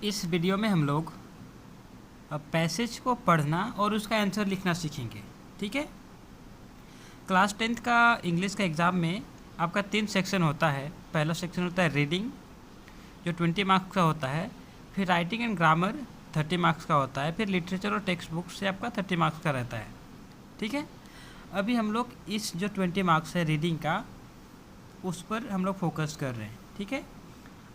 इस वीडियो में हम लोग पैसेज को पढ़ना और उसका आंसर लिखना सीखेंगे। ठीक है। क्लास 10th का इंग्लिश का एग्ज़ाम में आपका 3 सेक्शन होता है। पहला सेक्शन होता है रीडिंग जो 20 मार्क्स का होता है, फिर राइटिंग एंड ग्रामर 30 मार्क्स का होता है, फिर लिटरेचर और टेक्स्ट बुक से आपका 30 मार्क्स का रहता है। ठीक है। अभी हम लोग इस जो 20 मार्क्स है रीडिंग का, उस पर हम लोग फोकस कर रहे हैं। ठीक है।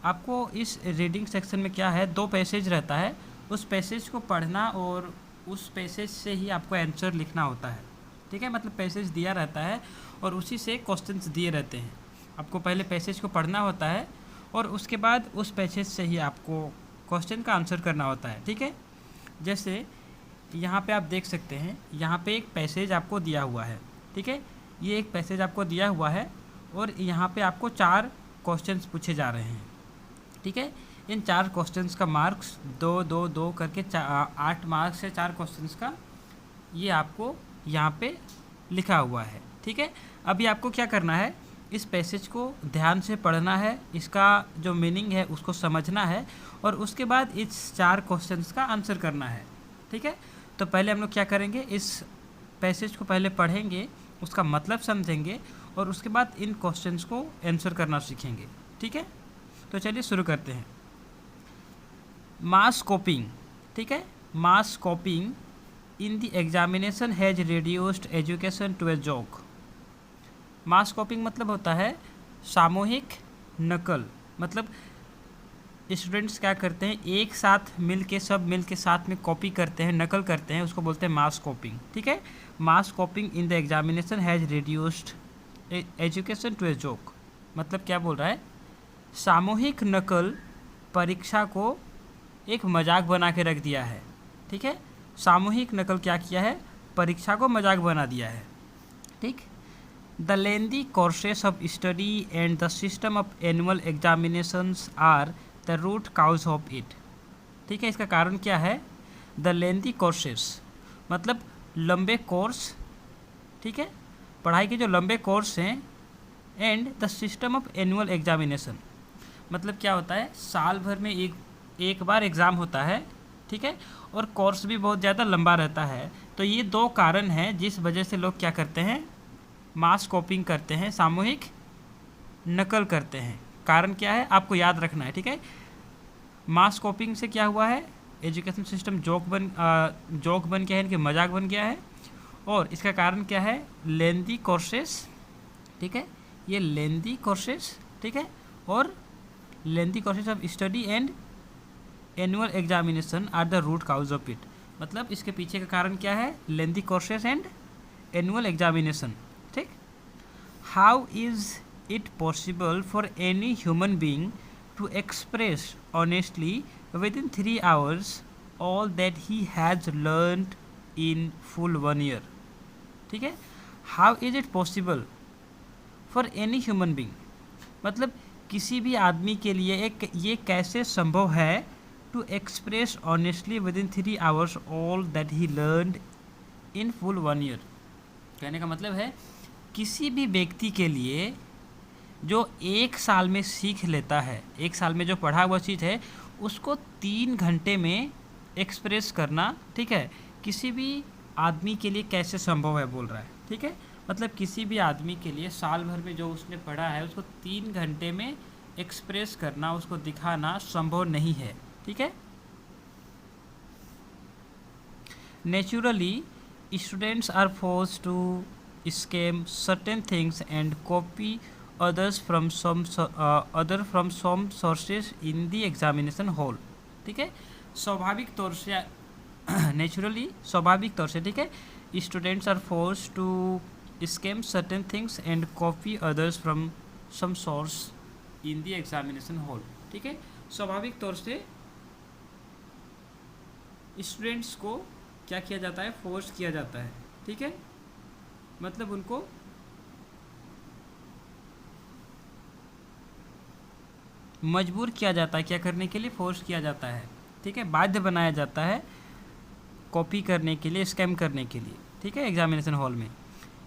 आपको इस रीडिंग सेक्शन में क्या है, 2 पैसेज रहता है, उस पैसेज को पढ़ना और उस पैसेज से ही आपको आंसर लिखना होता है। ठीक है। मतलब पैसेज दिया रहता है और उसी से क्वेश्चंस दिए रहते हैं। आपको पहले पैसेज को पढ़ना होता है और उसके बाद उस पैसेज से ही आपको क्वेश्चन का आंसर करना होता है। ठीक है। जैसे यहाँ पे आप देख सकते हैं, यहाँ पे एक पैसेज आपको दिया हुआ है। ठीक है। ये एक पैसेज आपको दिया हुआ है और यहाँ पे आपको 4 क्वेश्चंस पूछे जा रहे हैं। ठीक है। इन 4 क्वेश्चंस का मार्क्स 2 2 2 करके 8 मार्क्स है 4 क्वेश्चंस का, ये आपको यहाँ पे लिखा हुआ है। ठीक है। अभी आपको क्या करना है, इस पैसेज को ध्यान से पढ़ना है, इसका जो मीनिंग है उसको समझना है और उसके बाद इस 4 क्वेश्चंस का आंसर करना है। ठीक है। तो पहले हम लोग क्या करेंगे, इस पैसेज को पहले पढ़ेंगे, उसका मतलब समझेंगे और उसके बाद इन क्वेश्चंस को आंसर करना सीखेंगे। ठीक है। तो चलिए शुरू करते हैं। मास कॉपिंग। ठीक है। Mass copying in the examination has reduced education to a joke. Mass copying मतलब होता है सामूहिक नकल। मतलब स्टूडेंट्स क्या करते हैं, एक साथ मिल के साथ में कॉपी करते हैं, नकल करते हैं, उसको बोलते हैं मास कॉपिंग। ठीक है। Mass copying in the examination has reduced education to a joke. मतलब क्या बोल रहा है, सामूहिक नकल परीक्षा को एक मजाक बना के रख दिया है। ठीक है। सामूहिक नकल क्या किया है, परीक्षा को मजाक बना दिया है। ठीक। The lengthy courses of study and the system of annual examinations are the root cause of it. ठीक है। इसका कारण क्या है, द लेंदी कोर्सेस मतलब लंबे कोर्स। ठीक है। पढ़ाई के जो लंबे कोर्स हैं, and the system of annual examination मतलब क्या होता है, साल भर में एक बार एग्ज़ाम होता है। ठीक है। और कोर्स भी बहुत ज़्यादा लंबा रहता है। तो ये 2 कारण हैं जिस वजह से लोग क्या करते हैं, मास कॉपिंग करते हैं, सामूहिक नकल करते हैं। कारण क्या है आपको याद रखना है। ठीक है। मास कॉपिंग से क्या हुआ है, एजुकेशन सिस्टम जोक बन गया है, इनके मजाक बन गया है। और इसका कारण क्या है, लेंदी कोर्सेस। ठीक है। ये लेंदी कोर्सेस। ठीक है। और lengthy courses of study and annual examination are the root cause of it. मतलब इसके पीछे का कारण क्या है, lengthy courses and annual examination. ठीक। How is it possible for any human being to express honestly within 3 hours all that he has learned in full 1 year। ठीक है। How is it possible for any human being मतलब किसी भी आदमी के लिए ये कैसे संभव है, to express honestly within 3 hours all that he learned in full 1 year। कहने का मतलब है किसी भी व्यक्ति के लिए जो 1 साल में सीख लेता है, 1 साल में जो पढ़ा हुआ चीज़ है उसको 3 घंटे में एक्सप्रेस करना, ठीक है, किसी भी आदमी के लिए कैसे संभव है बोल रहा है। ठीक है। मतलब किसी भी आदमी के लिए साल भर में जो उसने पढ़ा है उसको 3 घंटे में एक्सप्रेस करना, उसको दिखाना संभव नहीं है। ठीक है। Naturally students are forced to scam certain things and copy others from some sources in the examination hall। ठीक है। स्वाभाविक तौर से नेचुरली स्वाभाविक तौर से, ठीक है, students are forced to scam certain things and copy others from some source in the examination hall. ठीक है। स्वाभाविक तौर से स्टूडेंट्स को क्या किया जाता है, फोर्स किया जाता है। ठीक है। मतलब उनको मजबूर किया जाता है, क्या करने के लिए, फोर्स किया जाता है। ठीक है। बाध्य बनाया जाता है कॉपी करने के लिए, स्कैम करने के लिए। ठीक है। एग्जामिनेशन हॉल में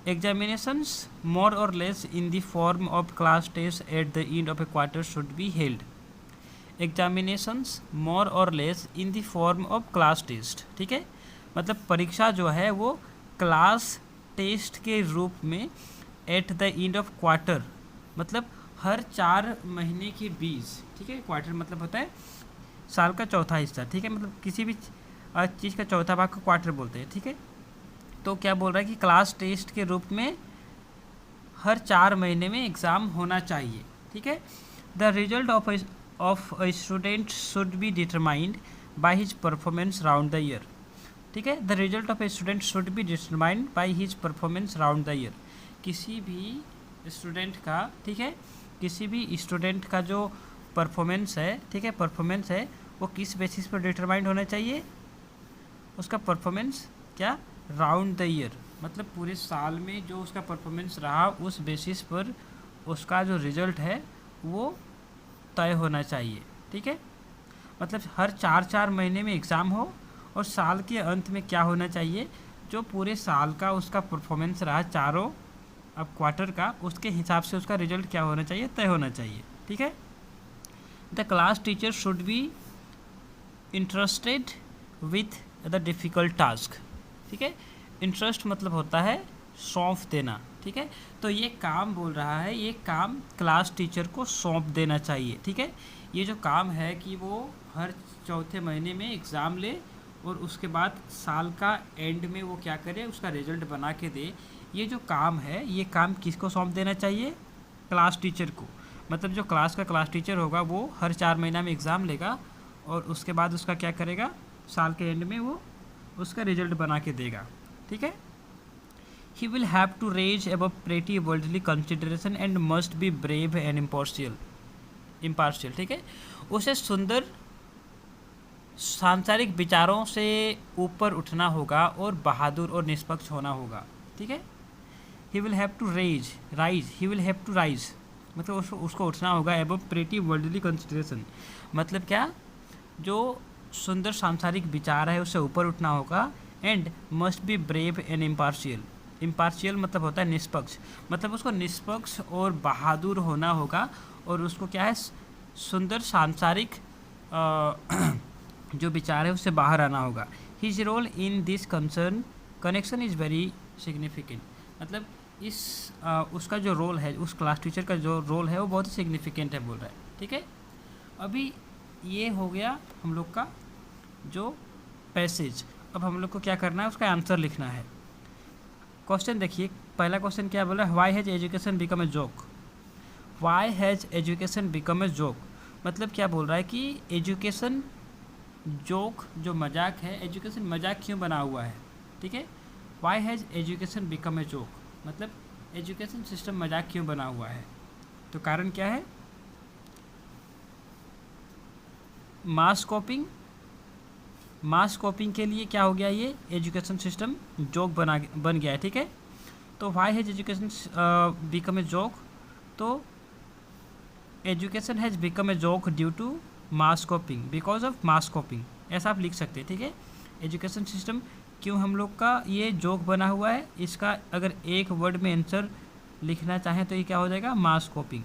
examinations more or less in the form of class tests at the end of a quarter should be held। Examinations more or less in the form of class test. ठीक है, मतलब परीक्षा जो है वो class test के रूप में at the end of quarter, मतलब हर 4 महीने के बीच। ठीक है, क्वार्टर मतलब होता है साल का चौथा हिस्सा। ठीक है, मतलब किसी भी चीज़ का चौथा भाग को क्वार्टर बोलते हैं। ठीक है, तो क्या बोल रहा है कि क्लास टेस्ट के रूप में हर 4 महीने में एग्ज़ाम होना चाहिए। ठीक है, the result of a student should be determined by his performance round the year. ठीक है, the result of a student should be determined by his performance round the year. किसी भी स्टूडेंट का, ठीक है, किसी भी स्टूडेंट का जो परफॉर्मेंस है, ठीक है, परफॉर्मेंस है वो किस बेसिस पर डिटरमाइंड होना चाहिए? उसका परफॉर्मेंस क्या? राउंड द ईयर, मतलब पूरे साल में जो उसका परफॉर्मेंस रहा उस बेसिस पर उसका जो रिजल्ट है वो तय होना चाहिए। ठीक है, मतलब हर 4 महीने में एग्ज़ाम हो और साल के अंत में क्या होना चाहिए? जो पूरे साल का उसका परफॉर्मेंस रहा चारों अब क्वार्टर का, उसके हिसाब से उसका रिजल्ट क्या होना चाहिए? तय होना चाहिए। ठीक है, the class teacher should be interested with the difficult task. ठीक है, इंटरेस्ट मतलब होता है सौंप देना। ठीक है, तो ये काम बोल रहा है, ये काम क्लास टीचर को सौंप देना चाहिए। ठीक है, ये जो काम है कि वो हर चौथे महीने में एग्ज़ाम ले और उसके बाद साल का एंड में वो क्या करे? उसका रिजल्ट बना के दे। ये जो काम है, ये काम किसको सौंप देना चाहिए? क्लास टीचर को। मतलब जो क्लास का क्लास टीचर होगा वो हर 4 महीना में एग्ज़ाम लेगा और उसके बाद उसका क्या करेगा? साल के एंड में वो उसका रिजल्ट बना के देगा। ठीक है, he will have to raise above pretty worldly consideration and must be brave and impartial. ठीक है, उसे सुंदर सांसारिक विचारों से ऊपर उठना होगा और बहादुर और निष्पक्ष होना होगा। ठीक है, he will have to rise, he will have to rise मतलब उसको उठना होगा एबव प्रेटी वर्ल्डली कंसिडरेशन, मतलब क्या? जो सुंदर सांसारिक विचार है उससे ऊपर उठना होगा। And must be brave and impartial मतलब होता है निष्पक्ष, मतलब उसको निष्पक्ष और बहादुर होना होगा और उसको क्या है? सुंदर सांसारिक जो विचार है उससे बाहर आना होगा। His role in this connection is very significant, मतलब इस उसका जो रोल है, उस क्लास टीचर का जो रोल है वो बहुत ही सिग्निफिकेंट है बोल रहा है। ठीक है, अभी ये हो गया हम लोग का जो पैसेज। अब हम लोग को क्या करना है? उसका आंसर लिखना है। क्वेश्चन देखिए, पहला क्वेश्चन क्या बोल रहा है? Why has education become a joke. Why has education become a joke मतलब क्या बोल रहा है कि एजुकेशन जोक जो मजाक है, एजुकेशन मजाक क्यों बना हुआ है? ठीक है, why has education become a joke मतलब एजुकेशन सिस्टम मजाक क्यों बना हुआ है? तो कारण क्या है? मास कॉपिंग के लिए क्या हो गया? ये एजुकेशन सिस्टम जोक बन गया है। ठीक है, तो why has education become a joke, तो education has become a joke due to mass copying, because of mass copying, ऐसा आप लिख सकते हैं। ठीक है, एजुकेशन सिस्टम क्यों हम लोग का ये जोक बना हुआ है, इसका अगर एक वर्ड में आंसर लिखना चाहें तो ये क्या हो जाएगा? मास कॉपिंग।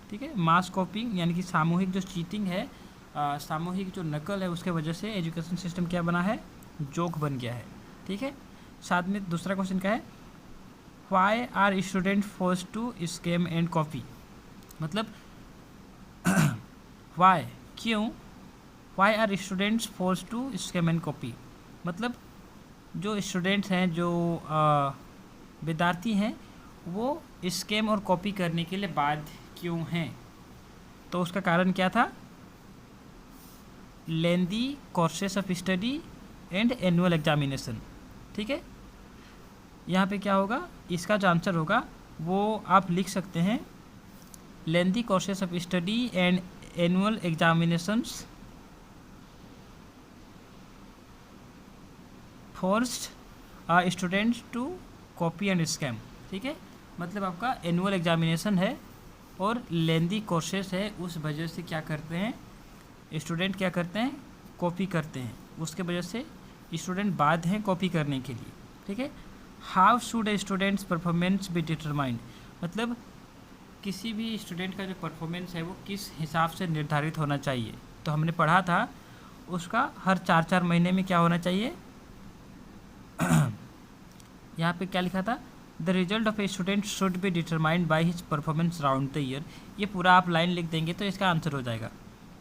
ठीक है, मास कॉपिंग यानी कि सामूहिक जो चीटिंग है, सामूहिक जो नकल है, उसके वजह से एजुकेशन सिस्टम क्या बना है? जोक बन गया है। ठीक है, साथ में दूसरा क्वेश्चन क्या है? Why are student forced to scam and copy, मतलब वाई क्यों? Why are students forced to scam and copy मतलब जो स्टूडेंट्स हैं, जो विद्यार्थी हैं, वो स्कैम और कॉपी करने के लिए बाध्य क्यों हैं? तो उसका कारण क्या था? Lengthy courses of study and annual examination. ठीक है, यहाँ पे क्या होगा? इसका जो आंसर होगा वो आप लिख सकते हैं, lengthy courses of study and annual examinations forced students to copy and scam. ठीक है, मतलब आपका एनुअल एग्जामिनेशन है और लेंदी कोर्सेस है, उस वजह से क्या करते हैं स्टूडेंट? क्या करते हैं? कॉपी करते हैं, उसके वजह से स्टूडेंट बाध्य हैं कॉपी करने के लिए। ठीक है, how should A students performance be determined मतलब किसी भी स्टूडेंट का जो परफॉर्मेंस है वो किस हिसाब से निर्धारित होना चाहिए? तो हमने पढ़ा था उसका हर 4-4 महीने में क्या होना चाहिए। यहाँ पे क्या लिखा था, the result of a student should be determined by his performance round the year. ये पूरा आप लाइन लिख देंगे तो इसका आंसर हो जाएगा,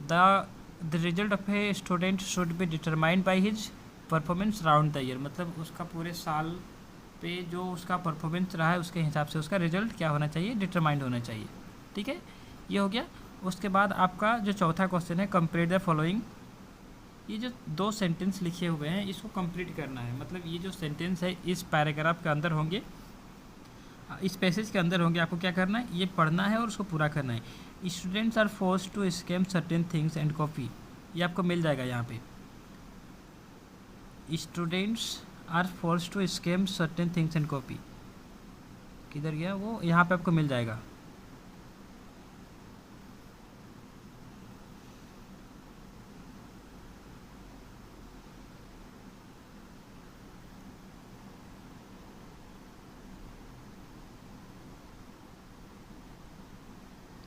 the result of a student should be determined by his performance round the year, मतलब उसका पूरे साल पे जो उसका परफॉर्मेंस रहा है उसके हिसाब से उसका रिजल्ट क्या होना चाहिए, डिटरमाइंड होना चाहिए। ठीक है, ये हो गया। उसके बाद आपका जो चौथा क्वेश्चन है, कंप्लीट द फॉलोइंग। ये जो 2 सेंटेंस लिखे हुए हैं इसको कंप्लीट करना है, मतलब ये जो सेंटेंस है इस पैराग्राफ के अंदर होंगे, इस पैसेज के अंदर होंगे। आपको क्या करना है, ये पढ़ना है और उसको पूरा करना है। Students are forced to scam certain things and copy, ये आपको मिल जाएगा यहाँ पे। Students are forced to scam certain things and copy, किधर गया वो, यहाँ पे आपको मिल जाएगा।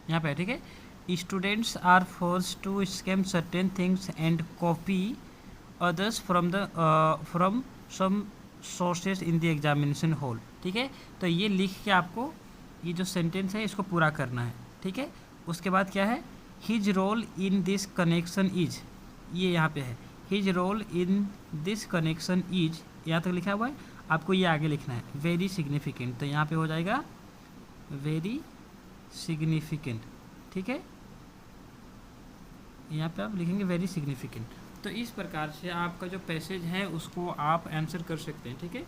यहाँ पे ठीक है, students are force to scam certain things and copy others from some sources in the examination hall. ठीक है, तो ये लिख के आपको ये जो सेंटेंस है इसको पूरा करना है। ठीक है, उसके बाद क्या है, his role in this connection is, ये यहाँ पे है, his role in this connection is, यहाँ तक लिखा हुआ है, आपको ये आगे लिखना है, वेरी सिग्निफिकेंट, तो यहाँ पे हो जाएगा वेरी सिग्निफिकेंट। ठीक है, यहाँ पे आप लिखेंगे वेरी सिग्निफिकेंट। तो इस प्रकार से आपका जो पैसेज है उसको आप आंसर कर सकते हैं। ठीक है,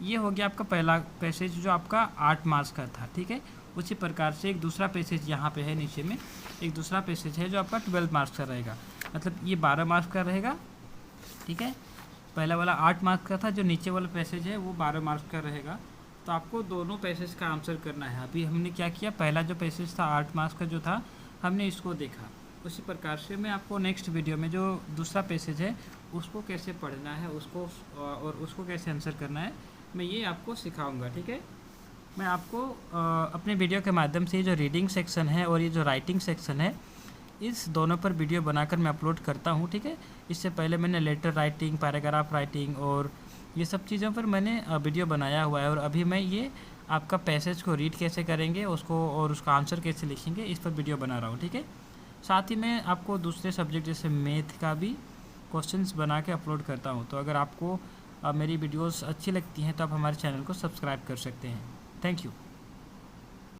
ये हो गया आपका पहला पैसेज जो आपका 8 मार्क्स का था। ठीक है, उसी प्रकार से एक दूसरा पैसेज यहाँ पे है नीचे में, एक दूसरा पैसेज है जो आपका 12 मार्क्स का रहेगा, मतलब ये 12 मार्क्स का रहेगा। ठीक है, पहला वाला 8 मार्क्स का था, जो नीचे वाला पैसेज है वो 12 मार्क्स का रहेगा। तो आपको दोनों पैसेज का आंसर करना है। अभी हमने क्या किया, पहला जो पैसेज था 8 मार्क्स का जो था, हमने इसको देखा। उसी प्रकार से मैं आपको नेक्स्ट वीडियो में जो दूसरा पैसेज है उसको कैसे पढ़ना है उसको और उसको कैसे आंसर करना है, मैं ये आपको सिखाऊंगा। ठीक है, मैं आपको अपने वीडियो के माध्यम से जो रीडिंग सेक्शन है और ये जो राइटिंग सेक्शन है, इस दोनों पर वीडियो बनाकर मैं अपलोड करता हूँ। ठीक है, इससे पहले मैंने लेटर राइटिंग, पैराग्राफ राइटिंग और ये सब चीज़ों पर मैंने वीडियो बनाया हुआ है, और अभी मैं ये आपका पैसेज को रीड कैसे करेंगे उसको और उसका आंसर कैसे लिखेंगे इस पर वीडियो बना रहा हूँ। ठीक है, साथ ही मैं आपको दूसरे सब्जेक्ट जैसे मैथ का भी क्वेश्चंस बना के अपलोड करता हूँ। तो अगर आपको मेरी वीडियोस अच्छी लगती हैं तो आप हमारे चैनल को सब्सक्राइब कर सकते हैं। Thank you.